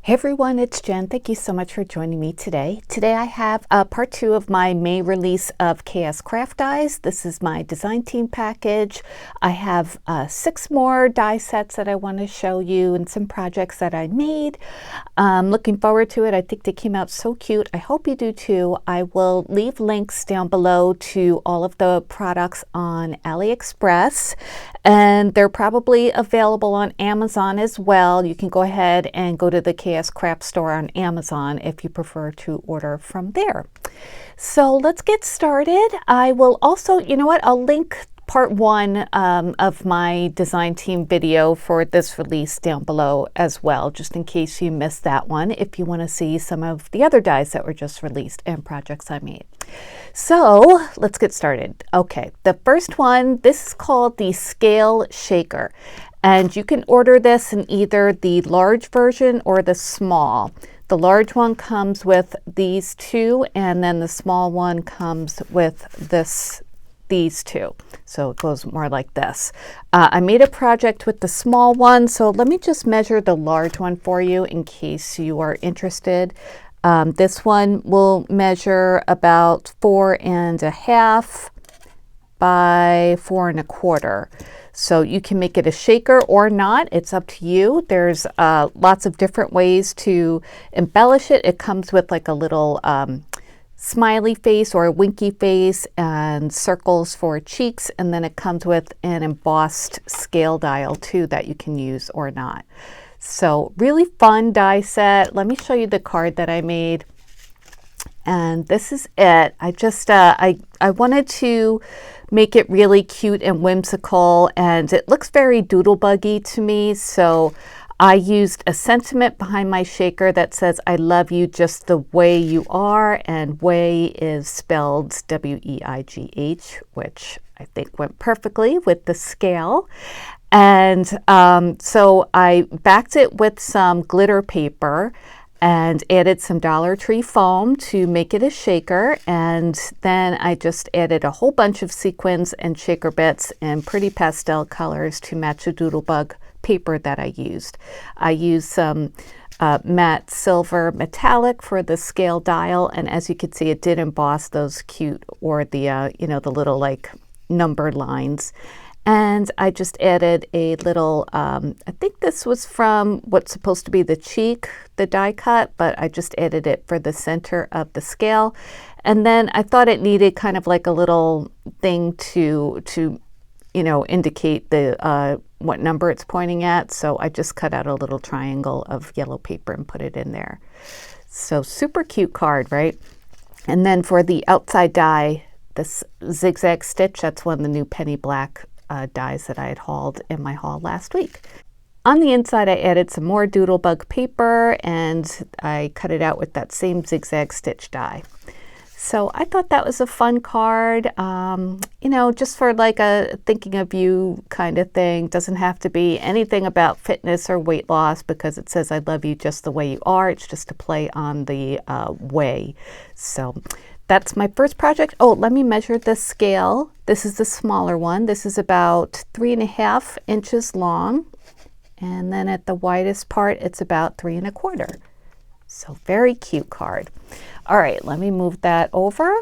Hey everyone, it's Jen. Thank you so much for joining me today. Today I have part 2 of my May release of KSCraft dies. This is my design team package. I have 6 more die sets that I want to show you and some projects that I made. Looking forward to it. I think they came out so cute. I hope you do too. I will leave links down below to all of the products on AliExpress, and they're probably available on Amazon as well. You can go ahead and go to the KSCraft store on Amazon if you prefer to order from there. So let's get started. I will also, I'll link part 1 of my design team video for this release down below as well, just in case you missed that one, if you want to see some of the other dies that were just released and projects I made. So let's get started. Okay, the first one, this is called the Scale Shaker. And you can order this in either the large version or the small. The large one comes with these 2, and then the small one comes with these 2. So it goes more like this. I made a project with the small one, so let me just measure the large one for you in case you are interested. This one will measure about 4.5 by 4.25. So you can make it a shaker or not. It's up to you. There's lots of different ways to embellish it. It comes with like a little smiley face or a winky face and circles for cheeks. And then it comes with an embossed scale dial too that you can use or not. So really fun die set. Let me show you the card that I made. And this is it. I just, I wanted to make it really cute and whimsical, and it looks very doodle-buggy to me. So I used a sentiment behind my shaker that says, "I love you just the way you are," and way is spelled W-E-I-G-H, which I think went perfectly with the scale. And so I backed it with some glitter paper and added some Dollar Tree foam to make it a shaker. And then I just added a whole bunch of sequins and shaker bits in pretty pastel colors to match the doodlebug paper that I used. I used some matte silver metallic for the scale dial. And as you can see, it did emboss those cute, or the, the little like number lines. And I just added a little, I think this was from what's supposed to be the cheek, the die cut, but I just added it for the center of the scale. And then I thought it needed kind of like a little thing to indicate the what number it's pointing at. So I just cut out a little triangle of yellow paper and put it in there. So super cute card, right? And then for the outside die, this zigzag stitch, that's one of the new penny black dies that I had hauled in my haul last week. On the inside, I added some more doodlebug paper, and I cut it out with that same zigzag stitch die. So I thought that was a fun card, just for like a thinking of you kind of thing. Doesn't have to be anything about fitness or weight loss, because it says I love you just the way you are. It's just a play on the way. So that's my first project. Oh, let me measure the scale. This is the smaller one. This is about 3.5 inches long. And then at the widest part, it's about 3.25. So very cute card. All right, let me move that over.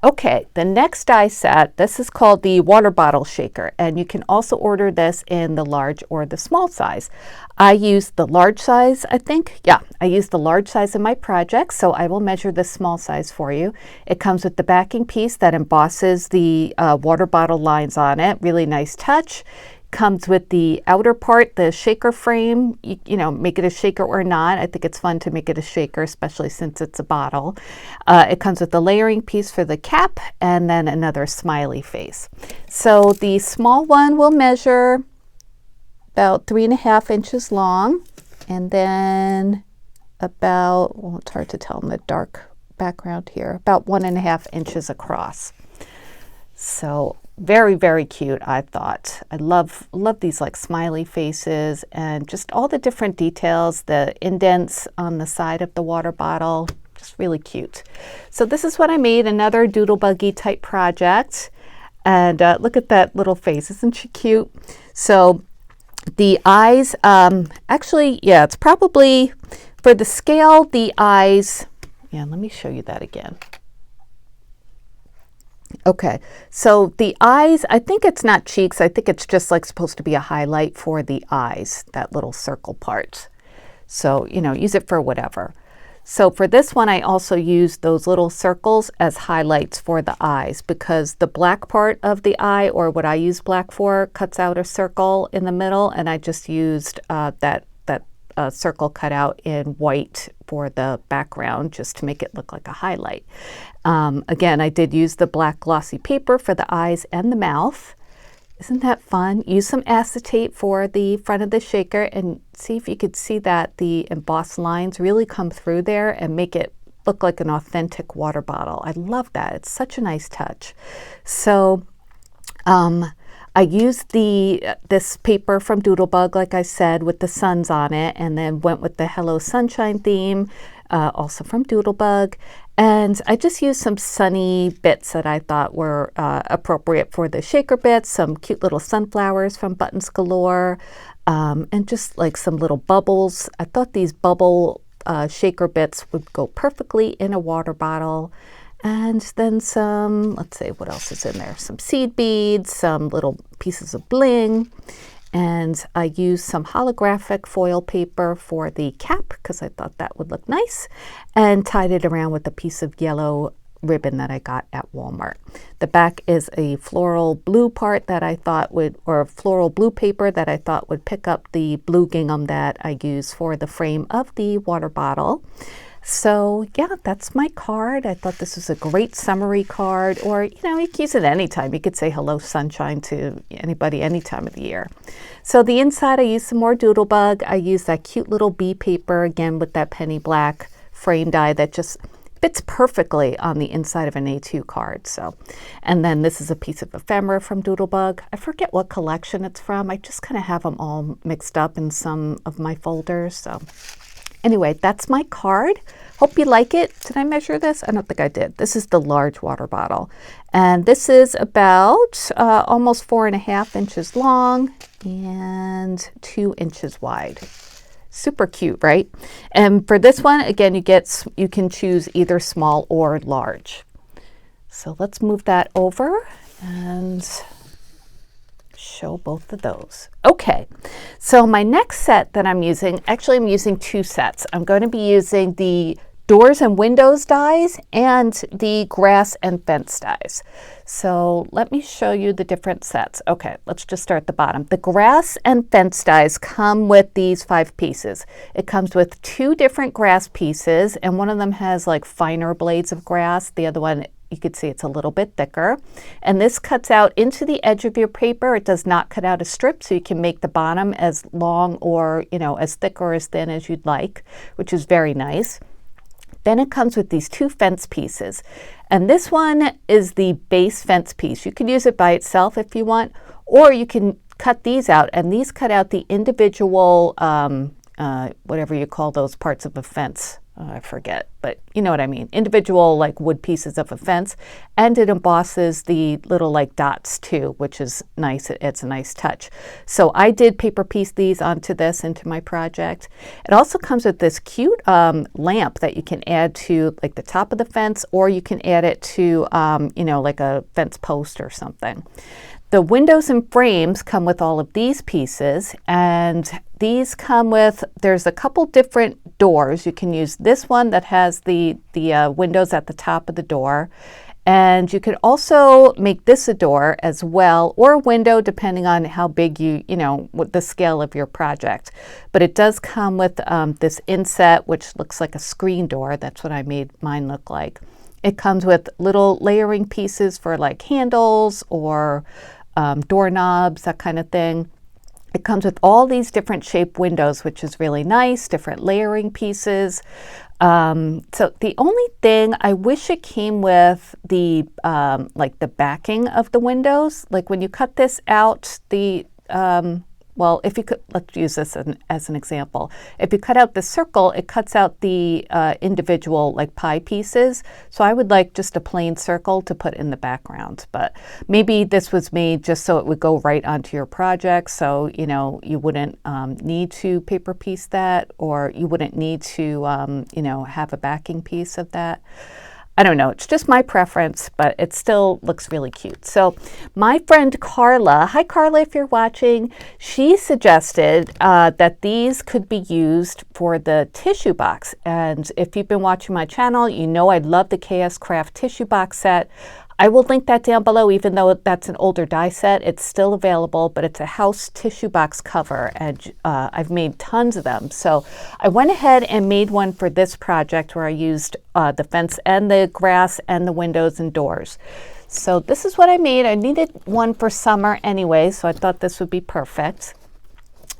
Okay, the next die set, this is called the water bottle shaker, and you can also order this in the large or the small size. I used the large size, I think. Yeah, I used the large size in my project, so I will measure the small size for you. It comes with the backing piece that embosses the water bottle lines on it. Really nice touch. Comes with the outer part, the shaker frame. Make it a shaker or not. I think it's fun to make it a shaker, especially since it's a bottle. It comes with the layering piece for the cap, and then another smiley face. So the small one will measure about 3.5 inches long, and then about, well, it's hard to tell in the dark background here, about 1.5 inches across. So very, very cute, I thought. I love these like smiley faces and just all the different details, the indents on the side of the water bottle, just really cute. So this is what I made, another doodle-buggy type project. And look at that little face, isn't she cute? So The eyes, actually, yeah, it's probably, for the scale, the eyes, yeah, let me show you that again. Okay, so the eyes, I think it's not cheeks, I think it's just like supposed to be a highlight for the eyes, that little circle part. So, you know, use it for whatever. So for this one, I also use those little circles as highlights for the eyes, because the black part of the eye, or what I use black for, cuts out a circle in the middle, and I just used that circle cut out in white for the background, just to make it look like a highlight. Again, I did use the black glossy paper for the eyes and the mouth. Isn't that fun? Use some acetate for the front of the shaker, and see if you could see that the embossed lines really come through there and make it look like an authentic water bottle. I love that. It's such a nice touch. So I used this paper from Doodlebug, like I said, with the suns on it, and then went with the Hello Sunshine theme, also from Doodlebug. And I just used some sunny bits that I thought were appropriate for the shaker bits, some cute little sunflowers from Buttons Galore, and just like some little bubbles. I thought these bubble shaker bits would go perfectly in a water bottle. And then some, let's see, what else is in there? Some seed beads, some little pieces of bling. And I used some holographic foil paper for the cap, because I thought that would look nice, and tied it around with a piece of yellow ribbon that I got at Walmart. The back is a floral blue part that I thought would, or floral blue paper that I thought would pick up the blue gingham that I use for the frame of the water bottle. So yeah, that's my card. I thought this was a great summary card, or, you know, you can use it anytime. You could say hello sunshine to anybody any time of the year. So the inside, I used some more Doodlebug. I used that cute little bee paper, again with that penny black frame die that just fits perfectly on the inside of an A2 card. So, and then this is a piece of ephemera from Doodlebug. I forget what collection it's from. I just kind of have them all mixed up in some of my folders. So anyway, that's my card. Hope you like it. Did I measure this? I don't think I did. This is the large water bottle. And this is about almost 4.5 inches long and 2 inches wide. Super cute, right? And for this one, again, you can choose either small or large. So let's move that over and show both of those. Okay, so my next set that I'm using, actually I'm using two sets. I'm going to be using the doors and windows dies and the grass and fence dies. So let me show you the different sets. Okay, let's just start at the bottom. The grass and fence dies come with these 5 pieces. It comes with 2 different grass pieces, and one of them has like finer blades of grass. The other one, you could see it's a little bit thicker. And this cuts out into the edge of your paper. It does not cut out a strip, so you can make the bottom as long or, you know, as thick or as thin as you'd like, which is very nice. Then it comes with these 2 fence pieces. And this one is the base fence piece. You can use it by itself if you want, or you can cut these out, and these cut out the individual, whatever you call those parts of a fence. I forget, but you know what I mean. Individual like wood pieces of a fence, and it embosses the little like dots too, which is nice. It's a nice touch. So I did paper piece these onto this into my project. It also comes with this cute lamp that you can add to like the top of the fence, or you can add it to you know, like a fence post or something. The windows and frames come with all of these pieces, and these come with, there's a couple different doors. You can use this one that has the windows at the top of the door, and you could also make this a door as well, or a window depending on how big you know, what the scale of your project. But it does come with this inset, which looks like a screen door. That's what I made mine look like. It comes with little layering pieces for like handles or doorknobs, that kind of thing. It comes with all these different shaped windows, which is really nice, different layering pieces. So the only thing, I wish it came with the like the backing of the windows. Like when you cut this out, the well, if you could, let's use this as an example. If you cut out the circle, it cuts out the individual like pie pieces. So I would like just a plain circle to put in the background. But maybe this was made just so it would go right onto your project. So, you know, you wouldn't need to paper piece that, or you wouldn't need to, you know, have a backing piece of that. I don't know, it's just my preference, but it still looks really cute. So my friend Carla, hi Carla if you're watching, she suggested that these could be used for the tissue box. And if you've been watching my channel, you know I love the KSCraft tissue box set. I will link that down below, even though that's an older die set. It's still available, but it's a house tissue box cover, and I've made tons of them. So I went ahead and made one for this project where I used the fence and the grass and the windows and doors. So this is what I made. I needed one for summer anyway, so I thought this would be perfect.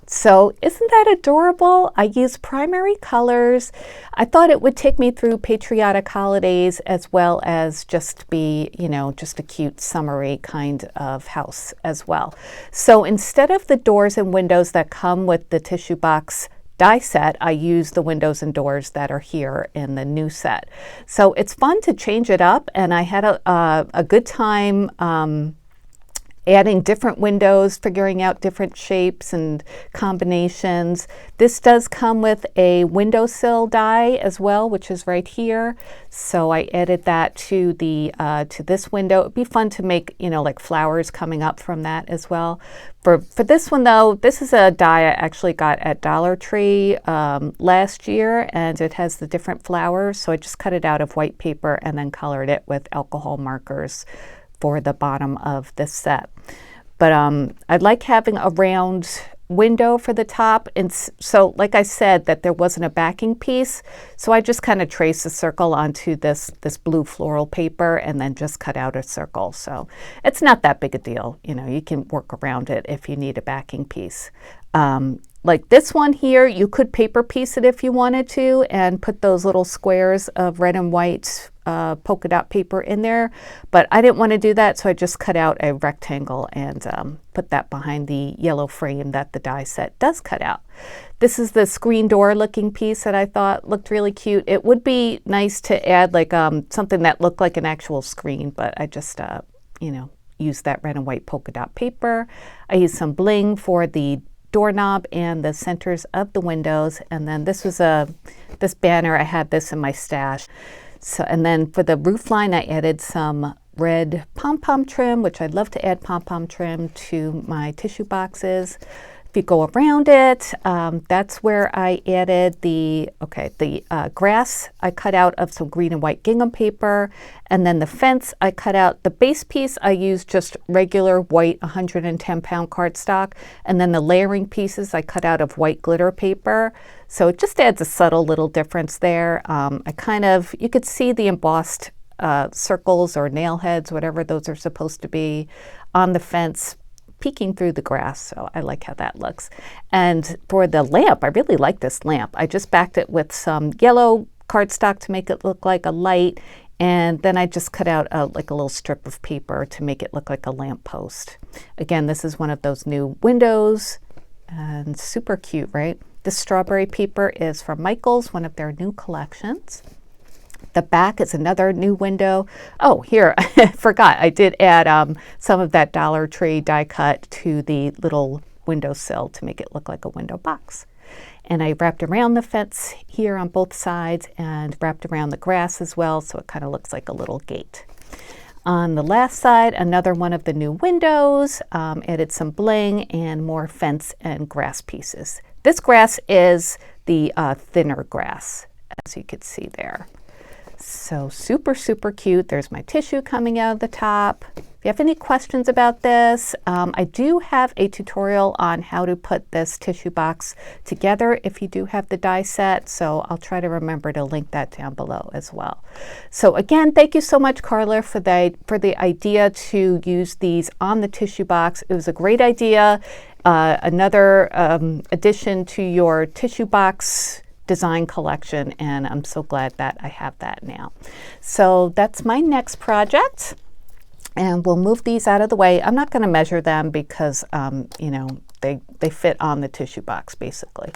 So isn't that adorable? I used primary colors. I thought it would take me through patriotic holidays as well as just be, you know, just a cute summery kind of house as well. So instead of the doors and windows that come with the tissue box die set, I use the windows and doors that are here in the new set. So it's fun to change it up, and I had a good time adding different windows, figuring out different shapes and combinations. This does come with a windowsill die as well, which is right here. So I added that to the to this window. It'd be fun to make, you know, like flowers coming up from that as well. For this one though, this is a die I actually got at Dollar Tree last year, and it has the different flowers. So I just cut it out of white paper and then colored it with alcohol markers for the bottom of this set. But I like having a round window for the top, and so like I said, that there wasn't a backing piece, so I just kind of traced a circle onto this blue floral paper and then just cut out a circle. So it's not that big a deal, you know, you can work around it if you need a backing piece. Like this one here, you could paper piece it if you wanted to and put those little squares of red and white polka dot paper in there, but I didn't want to do that, so I just cut out a rectangle and put that behind the yellow frame that the die set does cut out. This is the screen door looking piece that I thought looked really cute. It would be nice to add like something that looked like an actual screen, but I just you know, used that red and white polka dot paper. I used some bling for the doorknob and the centers of the windows, and then this was this banner. I had this in my stash. So, and then for the roof line, I added some red pom-pom trim, which I'd love to add pom-pom trim to my tissue boxes. If you go around it, that's where I added the grass I cut out of some green and white gingham paper, and then the fence I cut out. The base piece I used just regular white 110-pound cardstock, and then the layering pieces I cut out of white glitter paper. So it just adds a subtle little difference there. You could see the embossed circles or nail heads, whatever those are supposed to be, on the fence peeking through the grass, so I like how that looks. And for the lamp, I really like this lamp. I just backed it with some yellow cardstock to make it look like a light, and then I just cut out like a little strip of paper to make it look like a lamp post. Again, this is one of those new windows, and super cute, right? This strawberry paper is from Michaels, one of their new collections. The back is another new window. Oh, here, I forgot. I did add some of that Dollar Tree die cut to the little windowsill to make it look like a window box. And I wrapped around the fence here on both sides and wrapped around the grass as well, so it kind of looks like a little gate. On the last side, another one of the new windows, added some bling and more fence and grass pieces. This grass is the thinner grass, as you could see there. So super, super cute. There's my tissue coming out of the top. If you have any questions about this, I do have a tutorial on how to put this tissue box together if you do have the die set, so I'll try to remember to link that down below as well. So again, thank you so much, Carla, for the idea to use these on the tissue box. It was a great idea. Another addition to your tissue box design collection, and I'm so glad that I have that now. So that's my next project, and we'll move these out of the way. I'm not going to measure them because you know, they fit on the tissue box basically.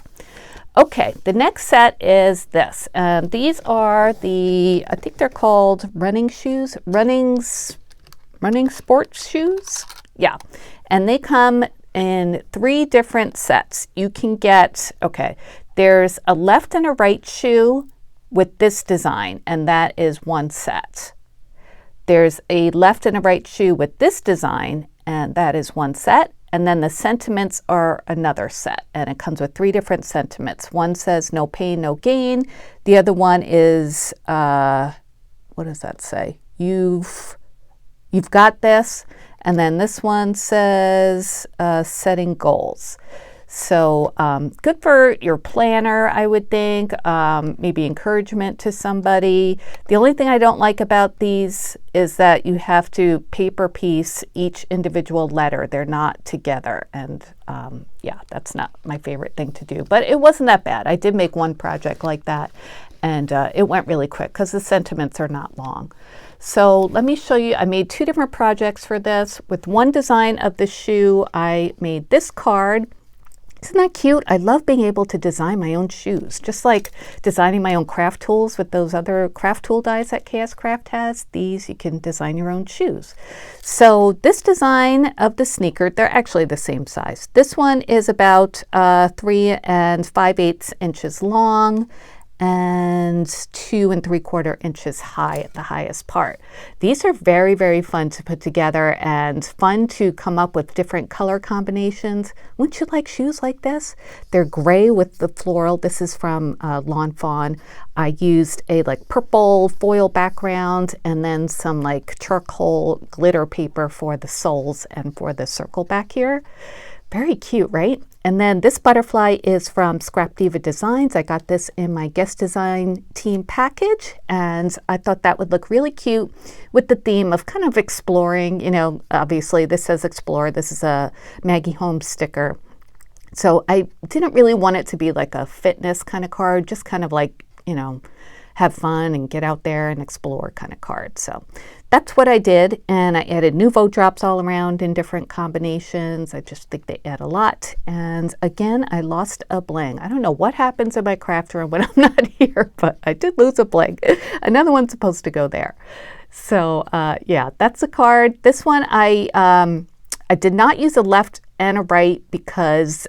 Okay, the next set is this. These are I think they're called running shoes, running sports shoes. Yeah, and they come in 3 different sets. You can get, okay, there's a left and a right shoe with this design, and that is one set. There's a left and a right shoe with this design, and that is one set. And then the sentiments are another set, and it comes with 3 different sentiments. One says no pain, no gain. The other one is, what does that say? You've got this. And then this one says setting goals. So good for your planner, I would think, maybe encouragement to somebody. The only thing I don't like about these is that you have to paper piece each individual letter. They're not together. And yeah, that's not my favorite thing to do. But it wasn't that bad. I did make one project like that, and it went really quick because the sentiments are not long. So let me show you, I made 2 different projects for this. With one design of the shoe, I made this card. Isn't that cute? I love being able to design my own shoes, just like designing my own craft tools with those other craft tool dies that KSCraft has. These, you can design your own shoes. So this design of the sneaker, they're actually the same size. This one is about 3 5/8 inches long and 2 3/4 inches high at the highest part. These are very, very fun to put together and fun to come up with different color combinations. Wouldn't you like shoes like this? They're gray with the floral. This is from Lawn Fawn. I used a like purple foil background and then some like charcoal glitter paper for the soles and for the circle back here. Very cute, right? And then this butterfly is from Scrap Diva Designs. I got this in my guest design team package, and I thought that would look really cute with the theme of kind of exploring. You know, obviously this says explore. This is a Maggie Holmes sticker. So I didn't really want it to be like a fitness kind of card, just kind of like, you know, have fun and get out there and explore kind of card. So that's what I did, and I added Nuvo drops all around in different combinations. I just think they add a lot. And again, I lost a bling. I don't know what happens in my craft room when I'm not here, but I did lose a bling. Another one's supposed to go there. So yeah, that's a card. This one I did not use a left and a right because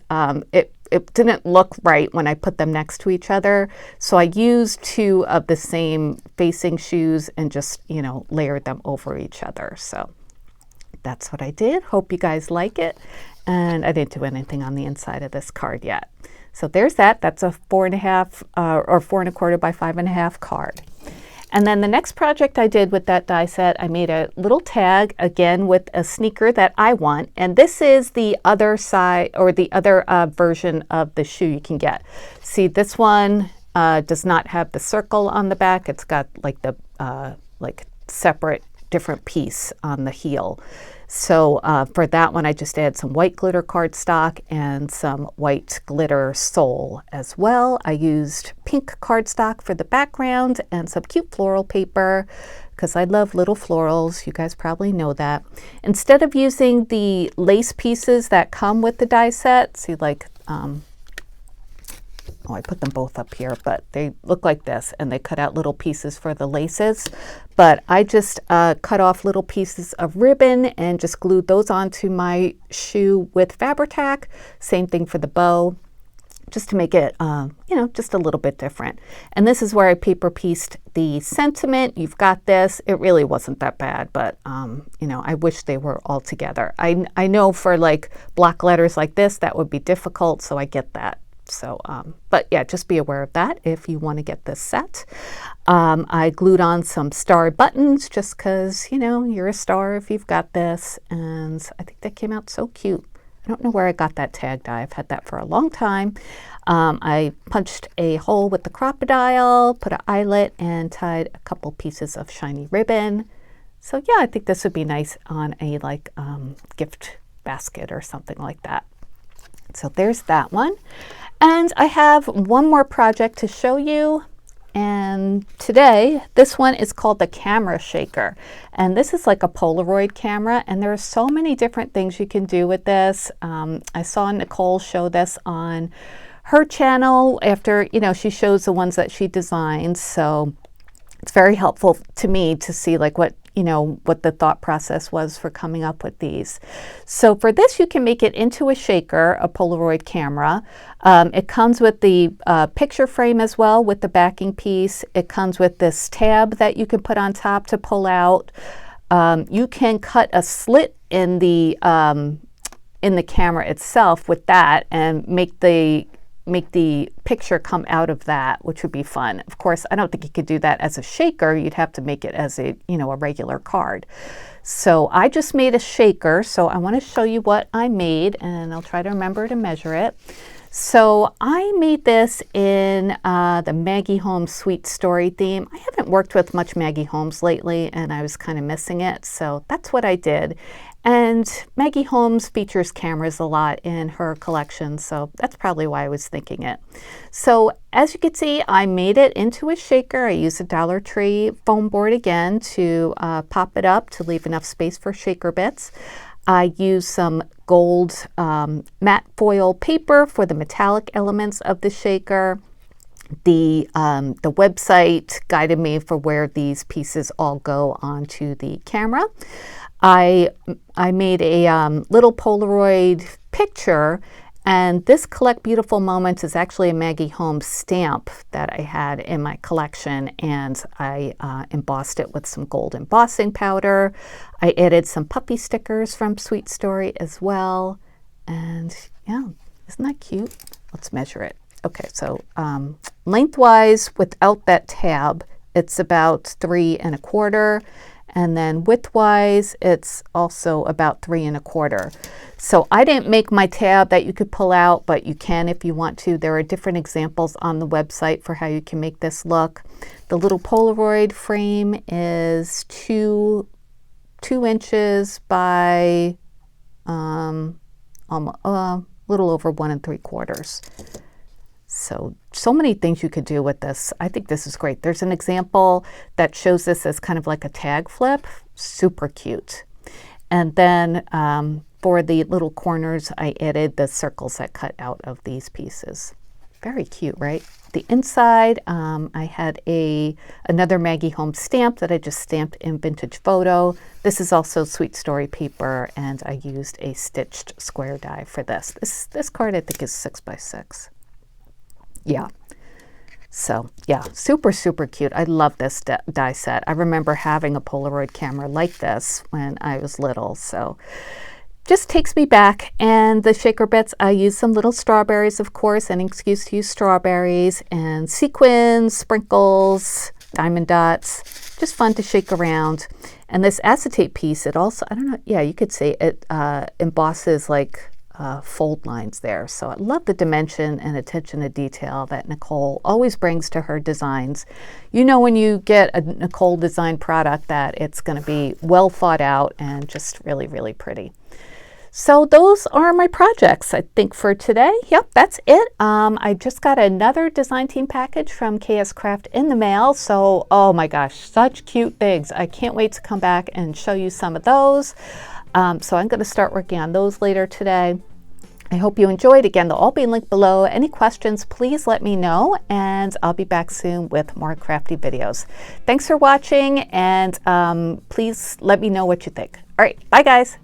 it didn't look right when I put them next to each other. So I used 2 of the same facing shoes and just, you know, layered them over each other. So that's what I did. Hope you guys like it. And I didn't do anything on the inside of this card yet. So there's that. That's a 4.5 or 4 1/4 by 5.5 card. And then the next project I did with that die set, I made a little tag, again with a sneaker that I want. And this is the other side, or the other version of the shoe you can get. See, this one does not have the circle on the back. It's got like the like separate different piece on the heel. So for that one, I just add some white glitter cardstock and some white glitter sole as well. I used pink cardstock for the background and some cute floral paper because I love little florals. You guys probably know that. Instead of using the lace pieces that come with the die set, see like, oh, I put them both up here, but they look like this, and they cut out little pieces for the laces. But I just cut off little pieces of ribbon and just glued those onto my shoe with Fabri-Tac. Same thing for the bow, just to make it, you know, just a little bit different. And this is where I paper pieced the sentiment. You've got this. It really wasn't that bad, but you know, I wish they were all together. I know for like block letters like this, that would be difficult, so I get that. So, but yeah, just be aware of that if you want to get this set. I glued on some star buttons just because, you know, you're a star if you've got this. And I think that came out so cute. I don't know where I got that tag die. I've had that for a long time. I punched a hole with the crocodile, put an eyelet, and tied a couple pieces of shiny ribbon. So yeah, I think this would be nice on a like gift basket or something like that. So there's that one. And I have one more project to show you. And today, this one is called the camera shaker. And this is like a Polaroid camera, and there are so many different things you can do with this. I saw Nicole show this on her channel after, you know, she shows the ones that she designs. So it's very helpful to me to see like what, you know, what the thought process was for coming up with these. So for this, you can make it into a shaker, a Polaroid camera. It comes with the picture frame as well with the backing piece. It comes with this tab that you can put on top to pull out. You can cut a slit in the camera itself with that and make the picture come out of that, which would be fun. Of course, I don't think you could do that as a shaker. You'd have to make it as a, you know, a regular card. So I just made a shaker. So I want to show you what I made, and I'll try to remember to measure it. So I made this in the Maggie Holmes Sweet Story theme. I haven't worked with much Maggie Holmes lately, and I was kind of missing it. So that's what I did. And Maggie Holmes features cameras a lot in her collection, so that's probably why I was thinking it. So as you can see, I made it into a shaker. I used a Dollar Tree foam board again to pop it up to leave enough space for shaker bits. I used some gold matte foil paper for the metallic elements of the shaker. The website guided me for where these pieces all go onto the camera. I made a little Polaroid picture, and this Collect Beautiful Moments is actually a Maggie Holmes stamp that I had in my collection, and I embossed it with some gold embossing powder. I added some puppy stickers from Sweet Story as well, and yeah, isn't that cute? Let's measure it. Okay, so lengthwise without that tab, it's about 3 1/4. And then widthwise, it's also about 3 1/4. So I didn't make my tab that you could pull out, but you can if you want to. There are different examples on the website for how you can make this look. The little Polaroid frame is 2 inches by a little over 1 3/4. So many things you could do with this. I think this is great. There's an example that shows this as kind of like a tag flip. Super cute. And then for the little corners, I added the circles that cut out of these pieces. Very cute, right? The inside, I had another Maggie Holmes stamp that I just stamped in Vintage Photo. This is also Sweet Story paper, and I used a stitched square die for this. This card I think is 6 by 6. Yeah. So yeah, super, super cute. I love this die set. I remember having a Polaroid camera like this when I was little. So just takes me back. And the shaker bits, I used some little strawberries, of course, any excuse to use strawberries, and sequins, sprinkles, diamond dots. Just fun to shake around. And this acetate piece, it also, I don't know, yeah, you could say it embosses like fold lines there. So I love the dimension and attention to detail that Nicole always brings to her designs. You know, when you get a Nicole design product that it's going to be well thought out and just really, really pretty. So those are my projects, I think, for today. Yep, that's it. I just got another design team package from KSCraft in the mail. So, oh my gosh, such cute things. I can't wait to come back and show you some of those. So I'm going to start working on those later today. I hope you enjoyed. Again, they'll all be linked below. Any questions, please let me know, and I'll be back soon with more crafty videos. Thanks for watching, and please let me know what you think. All right, bye guys.